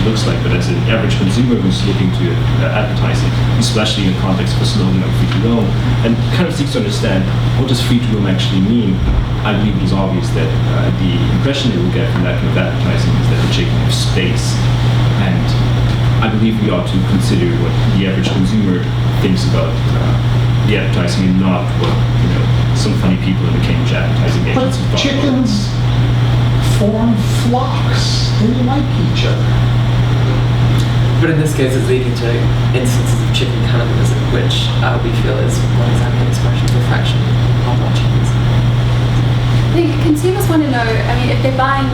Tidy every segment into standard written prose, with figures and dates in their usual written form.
actually looks like, but as an average consumer who's looking to advertising, especially in the context of a slogan like free to roam, and kind of seeks to understand what does free to roam actually mean, I believe it is obvious that the impression they will get from that kind of advertising is that the chicken has space. And I believe we ought to consider what the average consumer thinks about the advertising and not what some funny people in the Cambridge advertising agency But chickens form flocks. They like each other. But in this case, it's leading to instances of chicken cannibalism, which we feel is what exactly an expression of a fraction of our chickens. I think consumers want to know. I mean, if they're buying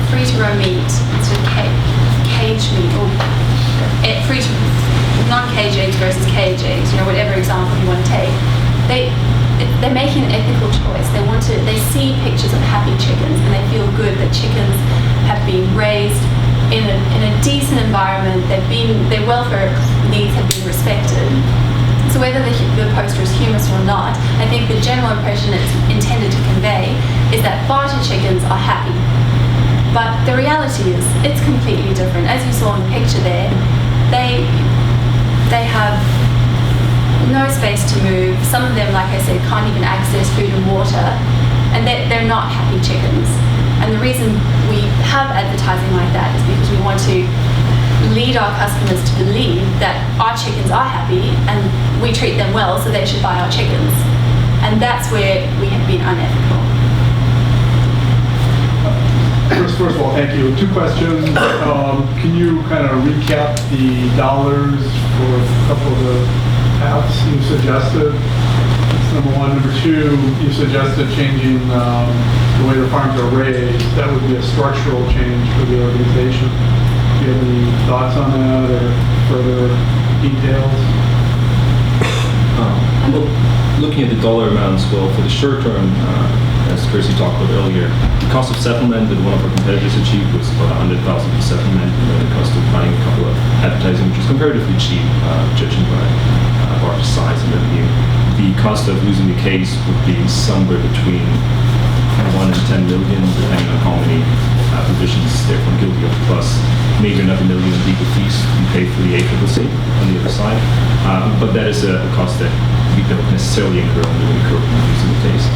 free to roam meat instead of cage meat, or free to non-cage eggs versus cage eggs, whatever example you want to take, they're making an ethical choice. They see pictures of happy chickens and they feel good that chickens have been raised in a decent environment. Their welfare needs have been respected. So whether the poster is humorous or not, I think the general impression it's intended to convey is that barter chickens are happy. But the reality is it's completely different. As you saw in the picture there, they have no space to move. Some of them, like I said, can't even access food and water, and they're not happy chickens. And the reason we have advertising like that is because we want to lead our customers to believe that our chickens are happy and we treat them well, so they should buy our chickens. And that's where we have been unethical. First of all, thank you. Two questions. Can you kind of recap the dollars for a couple of the paths you suggested? That's number one. Number two, you suggested changing the way the farms are raised. That would be a structural change for the organization. Do you have any thoughts on that or further details? Looking at the dollar amounts, well, for the short term, as Kirsty talked about earlier, the cost of settlement that one of our competitors achieved was about $100,000 per settlement, and then the cost of running a couple of advertising, which is comparatively cheap, judging by barter size and revenue. The cost of losing the case would be somewhere between 1 and 10 million, depending on how many provisions they're found guilty of, plus maybe another million in legal fees to be paid for the ACCC on the other side. But that is a cost that we don't necessarily incur when we incur losing the case.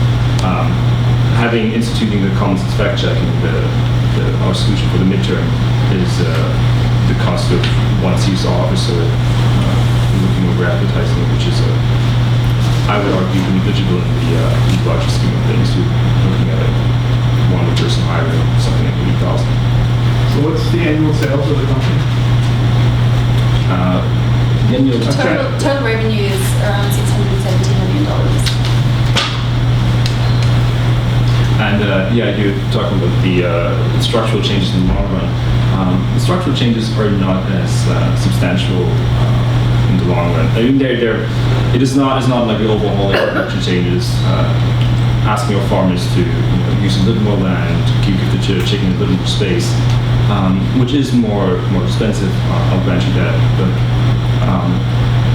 Having instituting the common sense fact checking, our solution for the midterm is the cost of one CSR officer looking over advertising, which is I would argue negligible in the larger scheme of things. You're looking at one person hiring something like 80,000. So what's the annual sales of the company? Total revenue is around $670 million. And you're talking about the structural changes in the long run. The structural changes are not as substantial in the long run. I mean, it is not like the overhauling production changes, asking our farmers to use a little more land, give the chicken a little more space, which is more expensive. I'll grant you that. But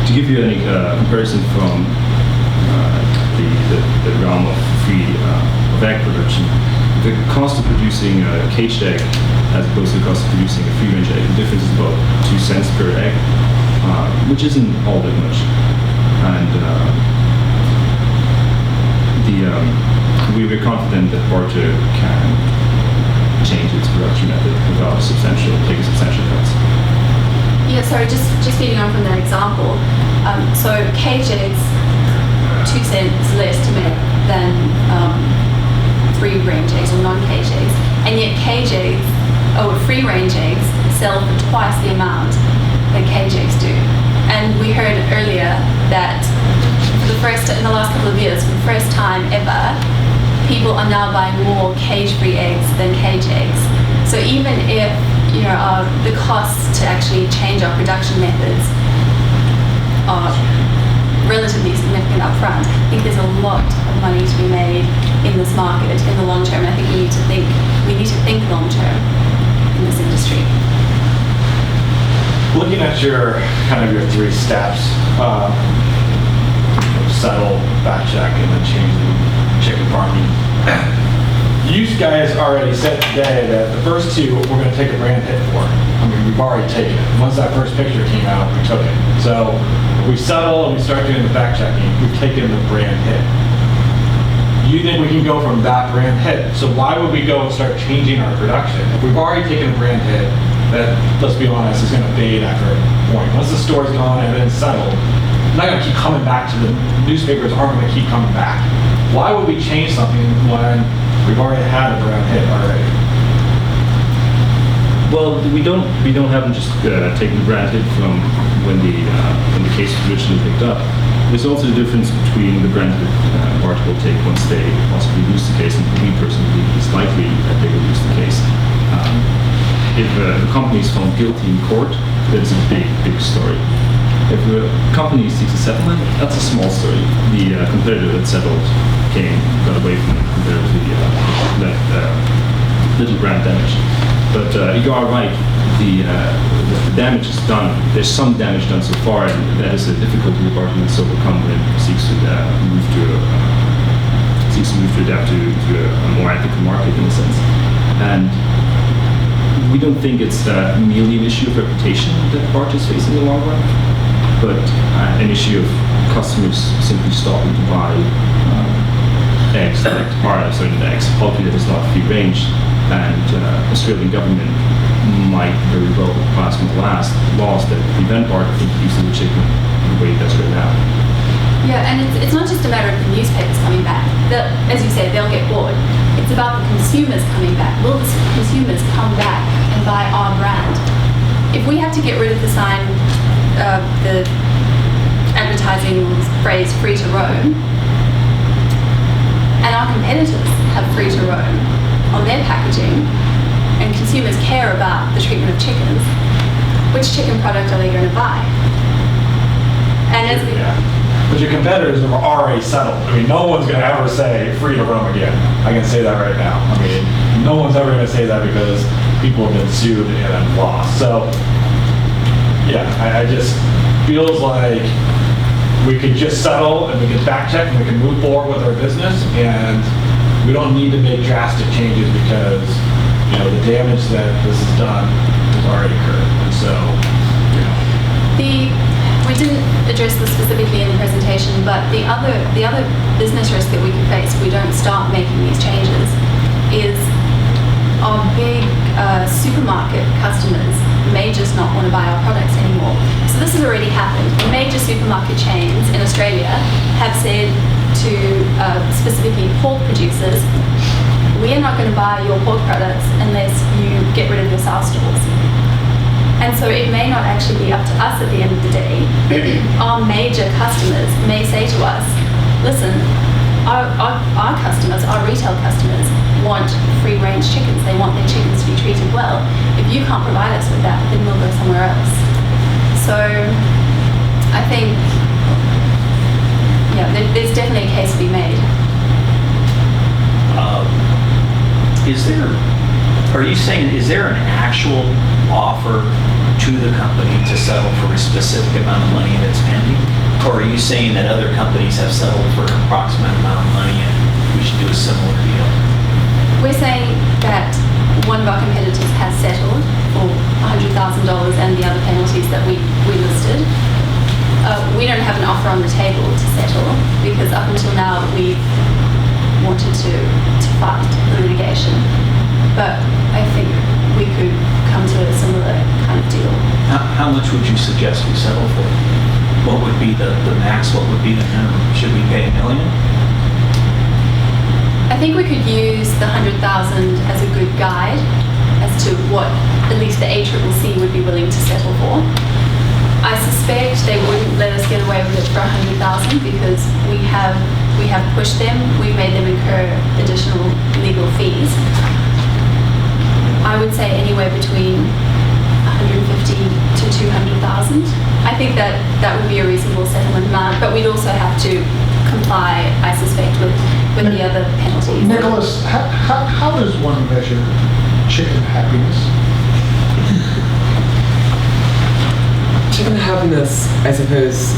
to give you any comparison from the realm of free of egg production, the cost of producing a caged egg as opposed to the cost of producing a free-range egg, the difference is about 2 cents per egg, which isn't all that much. And we're confident that barter can change its production method without taking substantial cuts. Yeah, sorry, just feeding on from that example. So cage eggs, 2 cents less to make than free-range eggs or non-cage eggs, and yet free-range eggs sell for twice the amount that cage eggs do. And we heard earlier that in the last couple of years, for the first time ever, people are now buying more cage-free eggs than cage eggs. So even if the costs to actually change our production methods are relatively significant upfront, I think there's a lot of money to be made in this market in the long term. I think we need to think long term in this industry. Looking at your 3 steps, settle, back check, and then change the chicken farming. you guys already said today that the first two we're going to take a brand hit for. I mean, we've already taken it. Once that first picture came out, we took it. So if we settle and we start doing the fact checking, we've taken the brand hit. You think we can go from that brand hit? So why would we go and start changing our production? If we've already taken a brand hit, that, let's be honest, is going to fade after a point. Once the store's gone and it's settled, I'm not going to keep coming back to the newspapers aren't going to keep coming back. Why would we change something when we've already had a brand hit already? Well, we don't haven't just taken the brand hit from when the case was originally picked up. There's also the difference between the brand hit party will take once they possibly lose the case, and we personally believe it's likely that they will lose the case. If the company is found guilty in court, that's a big story. If a company seeks a settlement, that's a small story. The competitor that settled got away from it compared to that little brand damage. But you are right, the damage is done. There's some damage done so far, and that is a difficulty the department has overcome when it seeks to adapt to a more ethical market in a sense. And we don't think it's merely an issue of reputation that Bart is facing in the long run, but an issue of customers simply stopping to buy eggs that are certain eggs, poultry that is not free range, and Australian government might very well pass one of the last laws that prevent Bart from producing the chicken the way that's right now. Yeah, and it's not just a matter of the newspapers coming back. As you say, they'll get bored. It's about the consumers coming back. Will the consumers come back and buy our brand? If we have to get rid of the sign, the advertising phrase "free to roam," and our competitors have "free to roam" on their packaging, and consumers care about the treatment of chickens, which chicken product are they going to buy? And as we... But your competitors have already settled. I mean, no one's going to ever say free to roam again. I can say that right now. I mean, no one's ever going to say that because people have been sued and have lost. So, yeah, I just feels like we could just settle and we can fact check and we can move forward with our business, and we don't need to make drastic changes because, you know, the damage that this has done has already occurred. And so, you know. We didn't address this specifically in the presentation, but the other business risk that we could face if we don't start making these changes is our big supermarket customers may just not want to buy our products anymore. So this has already happened. Major supermarket chains in Australia have said to specifically pork producers, we are not going to buy your pork products unless you get rid of your sow stalls. And so it may not actually be up to us at the end of the day. Our major customers may say to us, listen, our customers, our retail customers, want free-range chickens. They want their chickens to be treated well. If you can't provide us with that, then we'll go somewhere else. So I think, yeah, there's definitely a case to be made. Is there an actual offer to the company to settle for a specific amount of money that's pending? Or are you saying that other companies have settled for an approximate amount of money and we should do a similar deal? We're saying that one of our competitors has settled for $100,000 and the other penalties that we listed. We don't have an offer on the table to settle because up until now we've wanted to fight the litigation. But I think we could come to a similar kind of deal. How much would you suggest we settle for? What would be the max? What would be the minimum? Should we pay $1 million? I think we could use the $100,000 as a good guide as to what at least the ACCC would be willing to settle for. I suspect they wouldn't let us get away with it for $100,000 because we have pushed them. We've made them incur additional legal fees. I would say anywhere between $150,000 to $200,000. I think that would be a reasonable settlement amount, but we'd also have to comply, I suspect, with the other penalties. Nicholas, how does one measure chicken happiness? Chicken happiness, I suppose,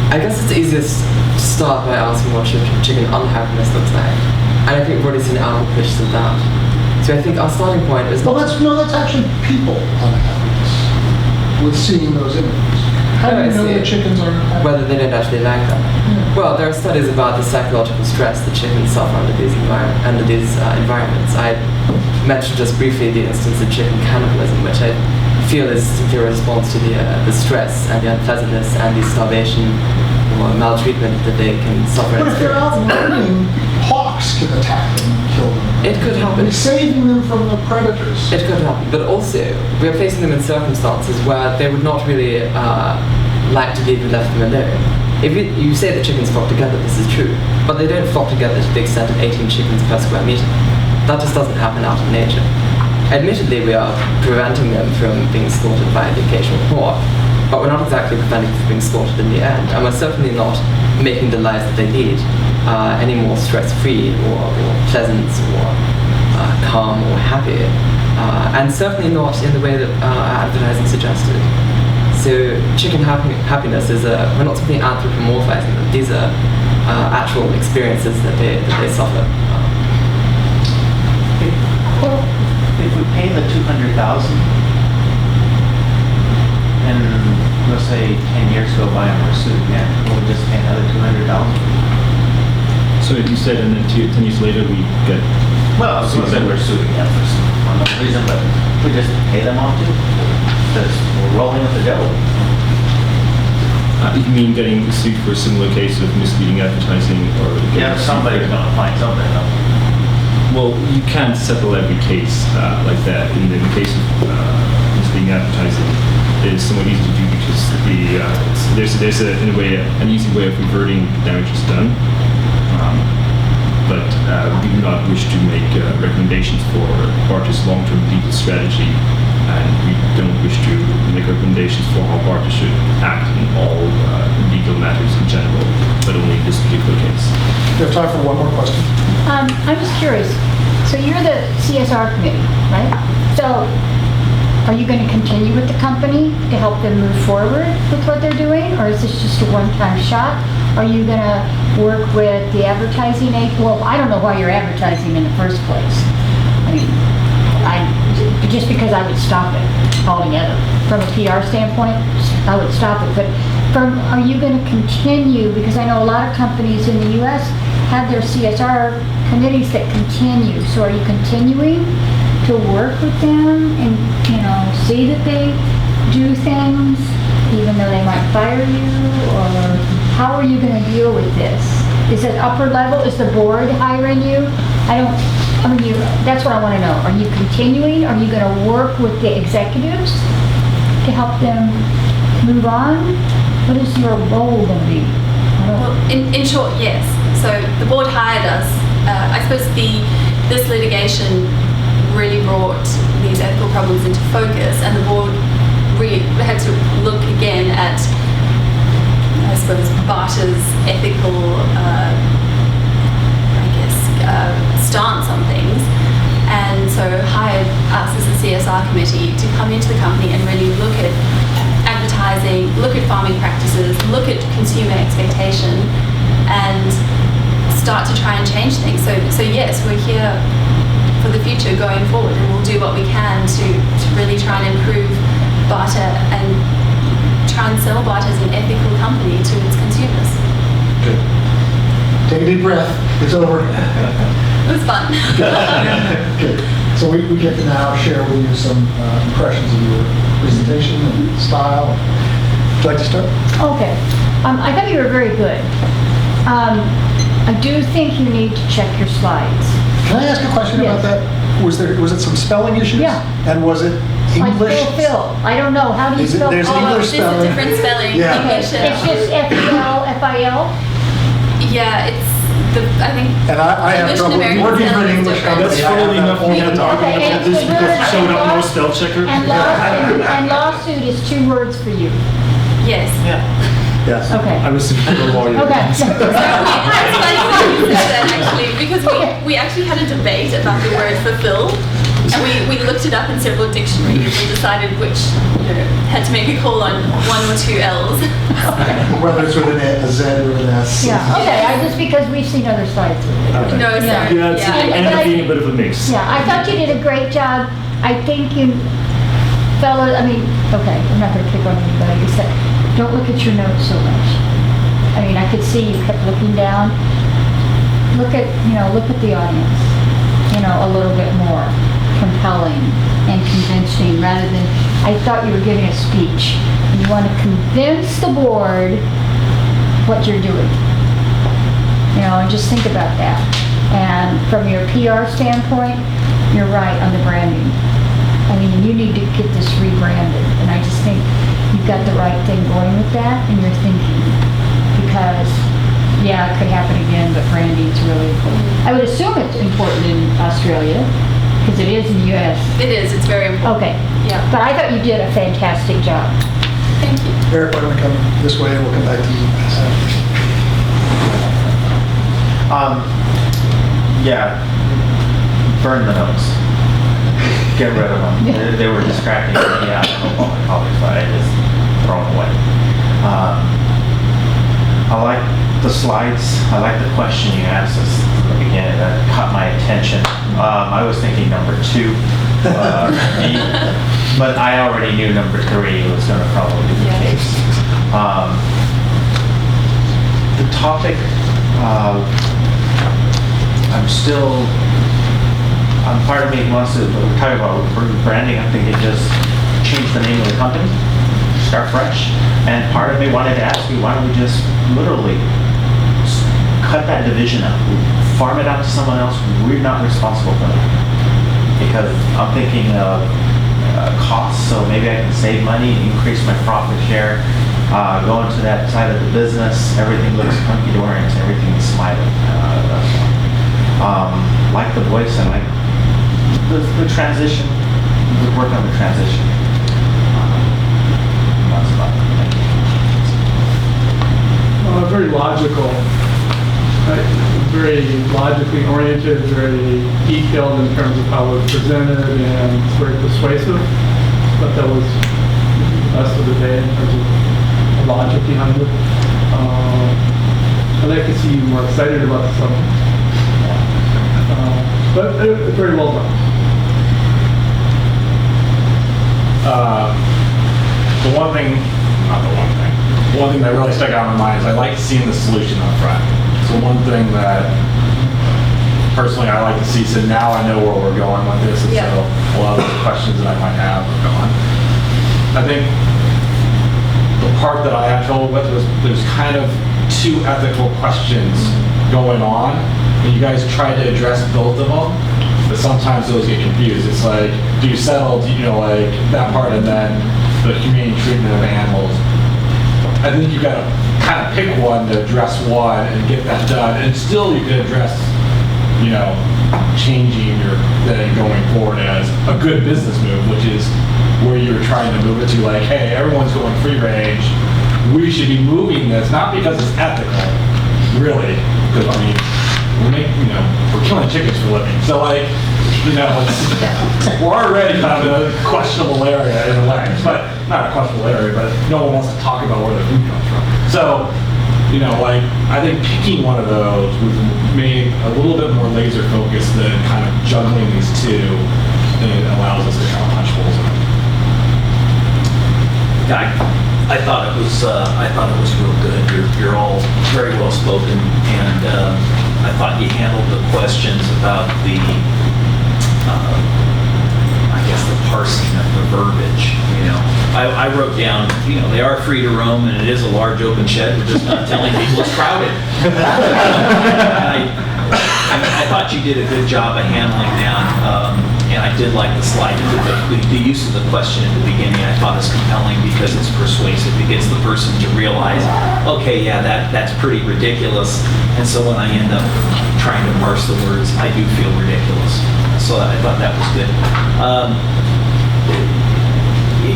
I guess it's easiest to start by asking what chicken unhappiness looks like. And I think we've already seen outward pushes of that. So I think our starting point is Well, not... that's actually people unhappiness with seeing those images. How do Oh, I you know see. that chickens are unhappy? whether they don't actually like them. Well, there are studies about the psychological stress that chickens suffer under these environments. I mentioned just briefly the instance of chicken cannibalism, which I feel is simply a response to the stress and the unpleasantness and the starvation or maltreatment that they can suffer and But if they're out experience. running, hawks can attack them and kill them. It could happen. It's saving them from the predators. It could happen, but also we are placing them in circumstances where they would not really like to be left them alone. If you say that chickens flock together, this is true, but they don't flock together to the extent of 18 chickens per square meter. That just doesn't happen out in nature. Admittedly, we are preventing them from being slaughtered by the occasional hawk, but we're not exactly preventing them from being slaughtered in the end, and we're certainly not making the lives that they lead any more stress-free or pleasant or calm or happy, and certainly not in the way that advertising suggested. So chicken happiness is we're not simply anthropomorphizing them. These are actual experiences that they suffer. Well, if we pay the 200,000 and let's say 10 years go by and we're sued again, we'll just pay another 200,000. So you said, and then 10 years later we get. Well, let's say we're sued again for some unknown reason, but we just pay them off too. Because we're rolling with the devil. You mean getting sued for a similar case of misleading advertising or? Yeah, somebody's gonna find something though. Well, you can't settle every case like that. In the case of misleading advertising, it is somewhat easy to do because there's in a way an easy way of reverting damages done. But we do not wish to make recommendations for Barter's long-term legal strategy, and we don't wish to make recommendations for how Barter should act in all legal matters in general, but only in this particular case. You have time for one more question? I'm just curious. So you're the CSR committee, right? So are you going to continue with the company to help them move forward with what they're doing? Or is this just a one-time shot? Are you going to work with the advertising aid? Well, I don't know why you're advertising in the first place. I mean, just because I would stop it altogether. From a PR standpoint, I would stop it. But are you going to continue? Because I know a lot of companies in the U.S. have their CSR committees that continue. So are you continuing to work with them and, see that they do things even though they might fire you? Or how are you going to deal with this? Is it upper level? Is the board hiring you? That's what I want to know. Are you continuing? Are you going to work with the executives to help them move on? What is your role going to be? Well, in short, yes. So the board hired us. I suppose this litigation really brought these ethical problems into focus, and the board really had to look again at, I suppose, Barter's ethical, stance on things, and so hired us as a CSR committee to come into the company and really look at advertising, look at farming practices, look at consumer expectation, and start to try and change things. So yes, we're here for the future going forward, and we'll do what we can to really try and improve Barter and try and sell Barter as an ethical company to its consumers. Good. Take a deep breath. It's over. It was fun. Good. So we get to now share with you some impressions of your presentation and style. Would you like to start? Okay. I thought you were very good. I do think you need to check your slides. Can I ask a question Yes. about that? Was it some spelling issues? Yeah. And was it English? Like Phil. I don't know. How do you Is it- spell? there's Phil? English There's a spelling. different spelling. Yeah. English. It's just F-E-L, F-I-L? Yeah, I think. And I have English trouble and American working for an spelling is English different. company. That's I have funnily that enough, we had to argue Okay, about and this the because word it showed up no and spell checker. And lawsuit is 2 words for you. Yes. Yeah. Yes. Okay. I was simply a lawyer. Okay. That's funny you said that, actually, because Okay. we actually had a debate about the word fulfill, And we looked it up in several dictionaries and decided which, had to make a call on one or two L's. Whether it's with a Z or an S. Yeah, okay, just because we've seen other sites with it. No, sorry. Yeah, it's ended up being a bit of a mix. Yeah, I thought you did a great job. I think you fellows, okay, I'm not gonna pick on anybody, except don't look at your notes so much. I could see you kept looking down. Look at the audience, a little bit more compelling and convincing rather than, I thought you were giving a speech. And you want to convince the board what you're doing. And just think about that. And from your PR standpoint, you're right on the branding. You need to get this rebranded. And I just think you've got the right thing going with that and you're thinking. Because, yeah, it could happen again, but branding is really important. I would assume it's important in Australia, because it is in the U.S. It is, it's very important. Okay. Yeah. But I thought you did a fantastic job. Thank you. Eric, why don't we come this way and we'll come back to you. Yeah, burn the notes. Get rid of them. Yeah. They were distracting me. Yeah, I don't know about my colleagues, but I just throw them away. I like the slides. I like the question you asked us at the beginning. That caught my attention. I was thinking number 2, but I already knew number 3 was going to probably be the case. The topic, part of me wants to, we're talking about branding, I think it just changed the name of the company, start fresh. And part of me wanted to ask you, why don't we just literally cut that division out, farm it out to someone else, we're not responsible for that. Because I'm thinking of costs, so maybe I can save money, increase my profit share, go into that side of the business, everything looks hunky-dory, everything is smiling. Like the voice, and like the transition, work on the transition. That's about it. Thank you. Very logical, right? Very logically oriented, very detailed in terms of how it was presented, and it's very persuasive. But that was the rest of the day in terms of the logic behind it. I'd like to see you more excited about the subject. But very well done. One thing that really stuck out in my mind is I like seeing the solution up front. So one thing that personally I like to see, so now I know where we're going with this, and Yeah. so a lot of the questions that I might have are gone. I think the part that I had trouble with was there's kind of 2 ethical questions going on, and you guys try to address both of them, but sometimes those get confused. It's like, do you settle, like that part, and then the humane treatment of animals. I think you got to kind of pick one to address one and get that done, and still you can address, changing your thing going forward as a good business move, which is where you're trying to move it to, like, hey, everyone's going free range. We should be moving this, not because it's ethical, really, because we're killing chickens for a living. So we're already kind of a questionable area in a way, but not a questionable area, but no one wants to talk about where their food comes from. So, I think picking one of those was made a little bit more laser focused than kind of juggling these 2, and it allows us to kind of punch holes in them. I thought it was real good. You're all very well spoken, and I thought you handled the questions about the the parsing of the verbiage. I wrote down, they are free to roam, and it is a large open shed. We're just not telling people it's crowded. I thought you did a good job of handling that, and I did like the slide. The use of the question at the beginning I thought is compelling because it's persuasive. It gets the person to realize, okay, yeah, that's pretty ridiculous. And so when I end up trying to parse the words, I do feel ridiculous. So I thought that was good.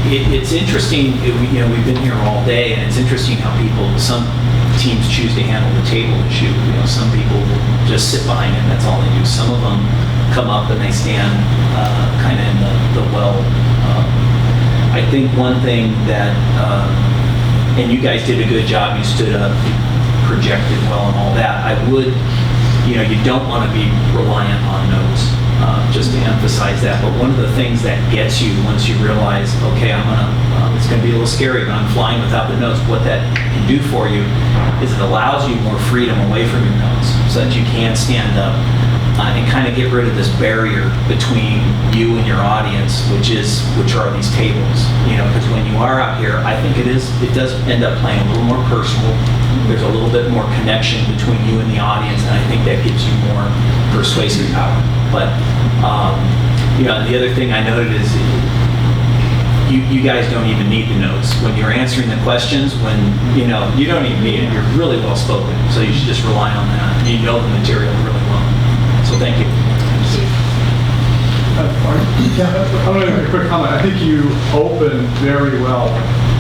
It's interesting, we've been here all day, and it's interesting how some teams choose to handle the table issue. Some people will just sit behind it, and that's all they do. Some of them come up and they stand kind of in the well. I think one thing that, and you guys did a good job, you stood up, you projected well and all that. I would, you don't want to be reliant on notes, just to emphasize that. But one of the things that gets you once you realize, okay, it's going to be a little scary, but I'm flying without the notes, what that can do for you is it allows you more freedom away from your notes so that you can stand up and kind of get rid of this barrier between you and your audience, which are these tables. Because when you are out here, I think it does end up playing a little more personal. There's a little bit more connection between you and the audience, and I think that gives you more persuasive power. But the other thing I noted is you guys don't even need the notes when you're answering the questions. When you don't even need it. You're really well spoken, so you should just rely on that. You know the material really well. So thank you. I'm going to make a quick comment. I think you opened very well.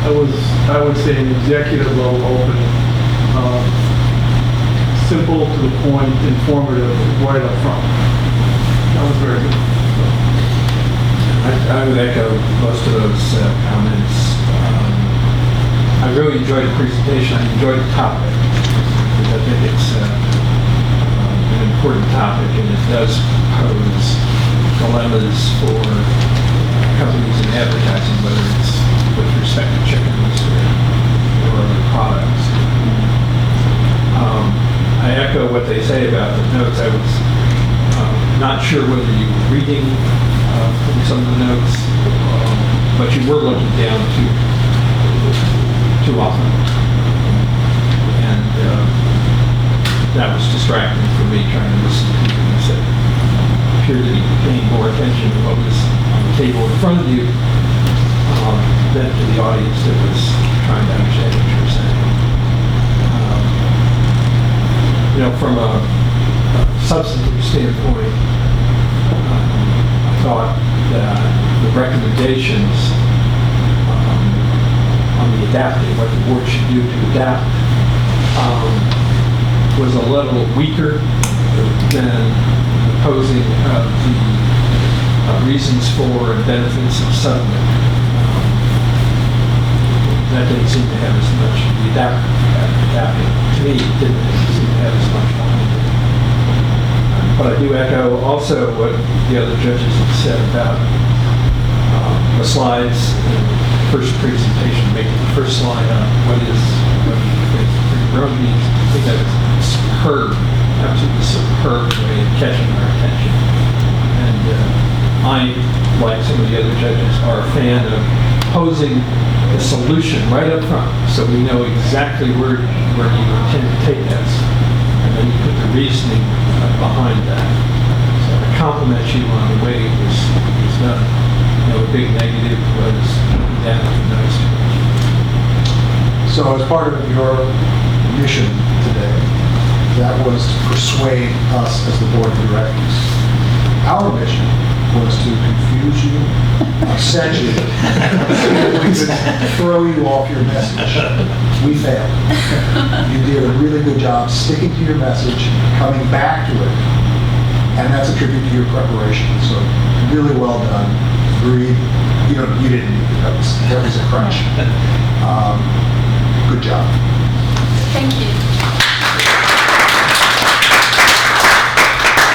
That was, I would say, an executive level opening. Simple, to the point, informative, right up front. That was very good. I would echo most of those comments. I really enjoyed the presentation. I enjoyed the topic, because I think it's an important topic, and it does pose dilemmas for companies in advertising, whether it's with respect to chickens or other products. I echo what they say about the notes. I was not sure whether you were reading from some of the notes, but you were looking down too often. And that was distracting for me, trying to listen to you. And said, appeared to be paying more attention to what was on the table in front of you than to the audience that was trying to understand what you were saying. From a substantive standpoint, I thought that the recommendations on the adapting, what the board should do to adapt, was a little weaker than the posing of the reasons for and benefits of settlement. That didn't seem to have as much, the adapting to me didn't seem to have as much behind it. But I do echo also what the other judges have said about the slides and the first presentation, making the first slide on what do you think free roam means. I think that was superb, absolutely superb way of catching our attention. And I, like some of the other judges, are a fan of posing the solution right up front, so we know exactly where you intend to take us, and then you put the reasoning behind that. So I compliment you on the way it was done. A big negative was that noise too much. So as part of your mission today, that was to persuade us as the board of directors. Our mission was to confuse you, upset you, throw you off your message. We failed. You did a really good job sticking to your message, coming back to it, and that's a tribute to your preparation. So really well done. Agreed. You didn't need it. That was a crunch. Good job. Thank you.